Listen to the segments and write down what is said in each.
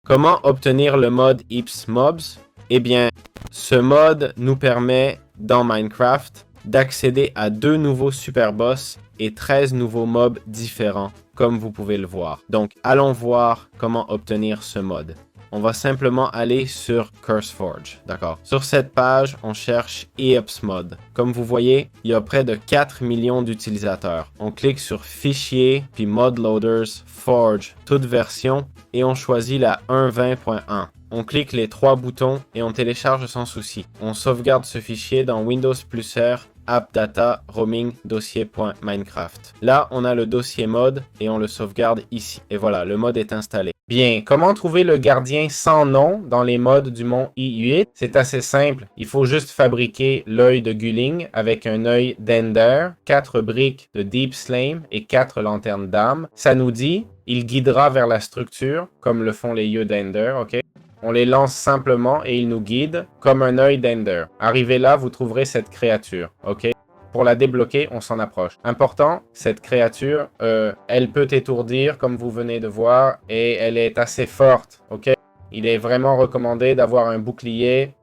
Comment obtenir le mode Heaps Mobs? Eh bien, ce mode nous permet, dans Minecraft, d'accéder à 2 nouveaux super boss et 13 nouveaux mobs différents, comme vous pouvez le voir. Donc, allons voir comment obtenir ce mode. On va simplement aller sur CurseForge, d'accord? Sur cette page, on cherche Heaps Mod. Comme vous voyez, il y a près de 4 millions d'utilisateurs. On clique sur Fichier, puis Mod Loaders, Forge, toute version, et on choisit la 1.20.1. On clique les 3 boutons et on télécharge sans souci. On sauvegarde ce fichier dans Windows Plus R, App Data, Roaming, Dossier.Minecraft. Là, on a le dossier mode et on le sauvegarde ici. Et voilà, le mode est installé. Bien, comment trouver le gardien sans nom dans les modes du mont I8? C'est assez simple. Il faut juste fabriquer l'œil de Gulling avec un œil d'Ender, 4 briques de Deep Slime et 4 lanternes d'âme. Ça nous dit, il guidera vers la structure, comme le font les yeux d'Ender, ok? On les lance simplement et ils nous guident comme un œil d'Ender. Arrivé là, vous trouverez cette créature, ok? Pour la débloquer, on s'en approche. Important, cette créature, elle peut étourdir, comme vous venez de voir, et elle est assez forte, ok? Il est vraiment recommandé d'avoir un bouclier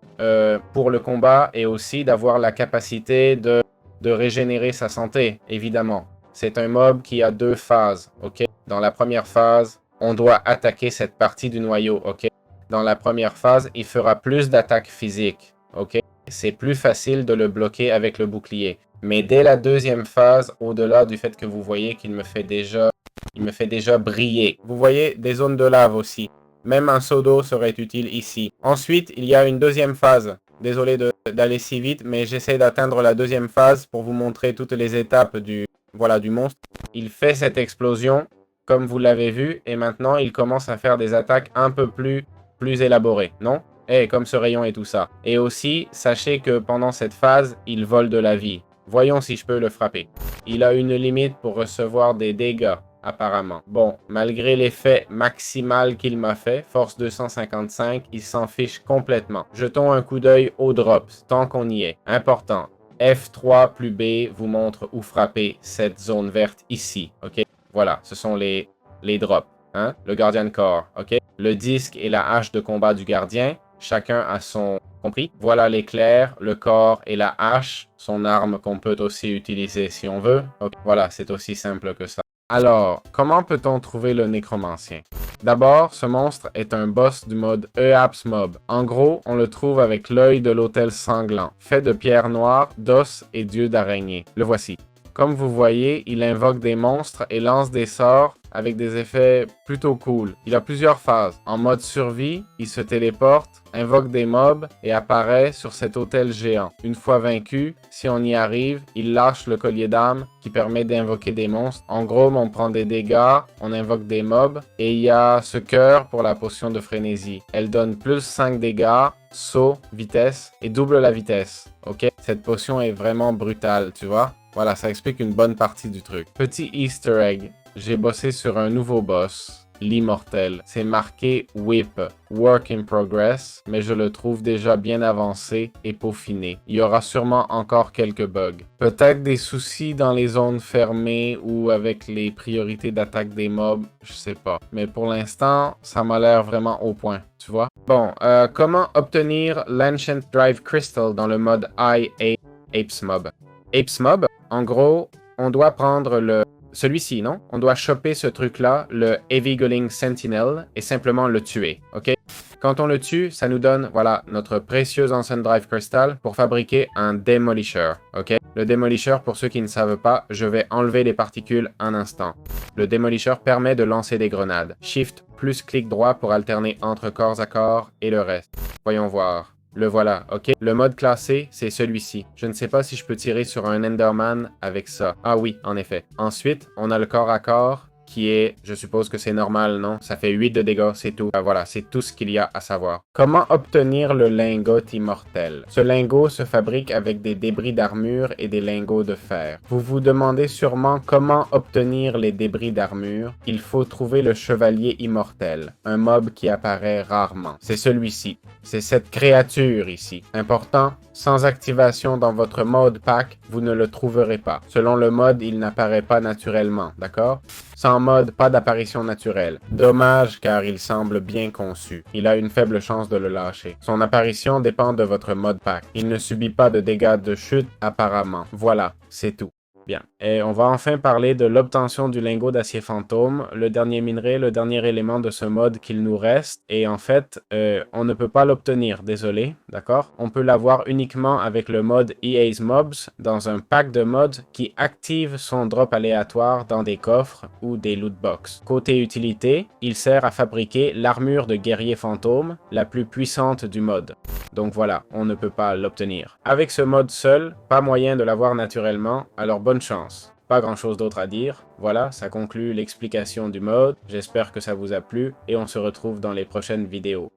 pour le combat et aussi d'avoir la capacité de régénérer sa santé, évidemment. C'est un mob qui a 2 phases, ok? Dans la première phase, on doit attaquer cette partie du noyau, ok? Dans la première phase, il fera plus d'attaques physiques, ok? C'est plus facile de le bloquer avec le bouclier. Mais dès la deuxième phase, au-delà du fait que vous voyez qu'il me fait déjà briller. Vous voyez des zones de lave aussi. Même un seau d'eau serait utile ici. Ensuite, il y a une deuxième phase. Désolé d'aller si vite, mais j'essaie d'atteindre la deuxième phase pour vous montrer toutes les étapes du monstre. Il fait cette explosion, comme vous l'avez vu, et maintenant il commence à faire des attaques un peu plus élaborées, non? Comme ce rayon et tout ça. Et aussi, sachez que pendant cette phase, il vole de la vie. Voyons si je peux le frapper. Il a une limite pour recevoir des dégâts, apparemment. Bon, malgré l'effet maximal qu'il m'a fait, force 255, il s'en fiche complètement. Jetons un coup d'œil aux drops, tant qu'on y est. Important, F3 plus B vous montre où frapper cette zone verte ici, ok? Voilà, ce sont les drops, hein? Le Guardian Core, ok? Le disque et la hache de combat du gardien, chacun a son... Compris? Voilà l'éclair, le corps et la hache, son arme qu'on peut aussi utiliser si on veut. Okay. Voilà, c'est aussi simple que ça. Alors, comment peut-on trouver le nécromancien? D'abord, ce monstre est un boss du mode Heaps Mob. En gros, on le trouve avec l'œil de l'autel sanglant, fait de pierres noires, d'os et d'yeux d'araignée. Le voici. Comme vous voyez, il invoque des monstres et lance des sorts avec des effets plutôt cool. Il a plusieurs phases. En mode survie, il se téléporte, invoque des mobs et apparaît sur cet hôtel géant. Une fois vaincu, si on y arrive, il lâche le collier d'âme qui permet d'invoquer des monstres. En gros, on prend des dégâts, on invoque des mobs et il y a ce cœur pour la potion de frénésie. Elle donne plus 5 dégâts, saut, vitesse et double la vitesse. Ok? Cette potion est vraiment brutale, tu vois? Voilà, ça explique une bonne partie du truc. Petit easter egg. J'ai bossé sur un nouveau boss, l'immortel. C'est marqué Whip, Work in Progress, mais je le trouve déjà bien avancé et peaufiné. Il y aura sûrement encore quelques bugs. Peut-être des soucis dans les zones fermées ou avec les priorités d'attaque des mobs, je sais pas. Mais pour l'instant, ça m'a l'air vraiment au point, tu vois? Bon, comment obtenir l'Ancient Drive Crystal dans le mode Apes Mob? Apes Mob, en gros, on doit prendre celui-ci, non? On doit choper ce truc-là, le Heavy Gulling Sentinel, et simplement le tuer, ok? Quand on le tue, ça nous donne, voilà, notre précieux Ancient Drive Crystal pour fabriquer un Demolisher, ok? Le Demolisher, pour ceux qui ne savent pas, je vais enlever les particules un instant. Le Demolisher permet de lancer des grenades. Shift plus clic droit pour alterner entre corps à corps et le reste. Voyons voir. Le voilà, ok? Le mode classé, c'est celui-ci. Je ne sais pas si je peux tirer sur un Enderman avec ça. Ah oui, en effet. Ensuite, on a le corps à corps, qui est, je suppose que c'est normal, non? Ça fait 8 de dégâts, c'est tout. Voilà, c'est tout ce qu'il y a à savoir. Comment obtenir le lingot immortel? Ce lingot se fabrique avec des débris d'armure et des lingots de fer. Vous vous demandez sûrement comment obtenir les débris d'armure. Il faut trouver le chevalier immortel, un mob qui apparaît rarement. C'est celui-ci. C'est cette créature ici. Important, sans activation dans votre mode pack, vous ne le trouverez pas. Selon le mode, il n'apparaît pas naturellement, d'accord? Sans mode, pas d'apparition naturelle. Dommage car il semble bien conçu. Il a une faible chance de le lâcher. Son apparition dépend de votre mode pack. Il ne subit pas de dégâts de chute apparemment. Voilà, c'est tout. Bien. Et on va enfin parler de l'obtention du lingot d'acier fantôme, le dernier minerai, le dernier élément de ce mode qu'il nous reste. Et en fait, on ne peut pas l'obtenir, désolé, d'accord? On peut l'avoir uniquement avec le mode EA's Mobs dans un pack de mods qui active son drop aléatoire dans des coffres ou des loot box. Côté utilité, il sert à fabriquer l'armure de guerrier fantôme, la plus puissante du mode. Donc voilà, on ne peut pas l'obtenir. Avec ce mode seul, pas moyen de l'avoir naturellement, alors bonne chance. Pas grand chose d'autre à dire. Voilà, ça conclut l'explication du mode. J'espère que ça vous a plu et on se retrouve dans les prochaines vidéos.